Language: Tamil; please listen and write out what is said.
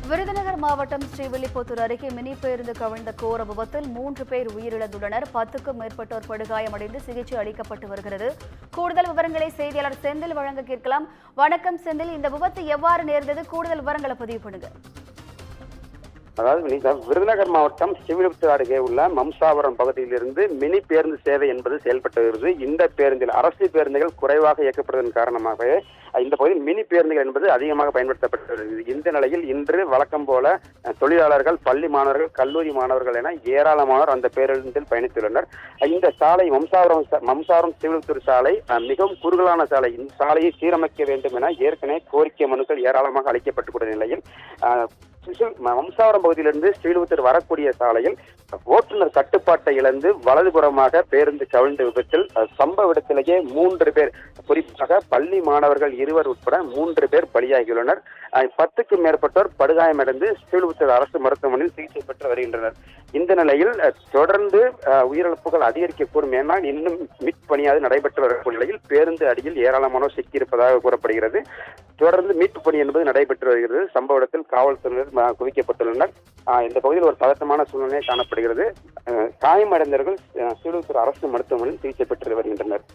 விருதுநகர் மாவட்டம் ஸ்ரீவில்லிபுத்தூர் அருகே மினி பேருந்து கவிழ்ந்த கோர விபத்தில் 3 பேர் உயிரிழந்துள்ளனர். 10க்கும் மேற்பட்டோர் படுகாயமடைந்து சிகிச்சை அளிக்கப்பட்டு வருகிறது. கூடுதல் விவரங்களை செய்தியாளர் செந்தில் வழங்க கேட்கலாம். வணக்கம் செந்தில், இந்த விபத்து எவ்வாறு நேர்ந்தது? கூடுதல் விவரங்களை பதிவு பண்ணுங்க. அதாவது விருதுநகர் மாவட்டம் ஸ்ரீவில்லிபுத்தூர் அருகே உள்ள மம்சாபுரம் பகுதியிலிருந்து மினி பேருந்து சேவை என்பது செயல்பட்டு வருகிறது. இந்த பேருந்தில் அரசு பேருந்துகள் குறைவாக இயக்கப்படுவதன் காரணமாக இந்த பகுதியில் மினி பேருந்துகள் என்பது அதிகமாக பயன்படுத்தப்பட்டு வருகிறது. இந்த நிலையில் இன்று வழக்கம் போல தொழிலாளர்கள், பள்ளி மாணவர்கள், கல்லூரி மாணவர்கள் என ஏராளமானோர் அந்த பேருந்தில் பயணித்துள்ளனர். இந்த சாலை மம்சாபுரம் ஸ்ரீவில்லிபுத்தூர் சாலை மிகவும் குறுகலான சாலை. இந்த சாலையை சீரமைக்க வேண்டும் என ஏற்கனவே கோரிக்கை மனுக்கள் ஏராளமாக அளிக்கப்பட்டுள்ள நிலையில் மம்சாபுரம் பகுதியிலிருந்து ஸ்ரீவில்லிபுத்தூர் வரக்கூடிய சாலையில் ஓட்டுநர் கட்டுப்பாட்டை இழந்து வலதுபுறமாக பேருந்து கவிழ்ந்த விபத்தில் சம்பவ இடத்திலேயே 3 பேர், குறிப்பாக பள்ளி மாணவர்கள் 2 உட்பட 3 பேர் பலியாகியுள்ளனர். 10க்கும் மேற்பட்டோர் படுகாயமடைந்து ஸ்ரீவில்லிபுத்தூர் அரசு மருத்துவமனையில் சிகிச்சை பெற்று வருகின்றனர். இந்த நிலையில் தொடர்ந்து உயிரிழப்புகள் அதிகரிக்கக்கூடும். ஏனால் இன்னும் மீட்பு பணியாவது நடைபெற்று வரக்கூடிய நிலையில் பேருந்து அடியில் ஏராளமானோர் சிக்கியிருப்பதாக கூறப்படுகிறது. தொடர்ந்து மீட்பு பணி என்பது நடைபெற்று வருகிறது. சம்பவ இடத்தில் காவல்துறையினர் குவிக்கப்பட்டுள்ளனர். இந்த பகுதியில் ஒரு பதட்டமான சூழ்நிலை காணப்படுகிறது. காயமடைந்தவர்கள் ஸ்ரீவில்லிபுத்தூர் அரசு மருத்துவமனையில் சிகிச்சை பெற்று வருகின்றனர்.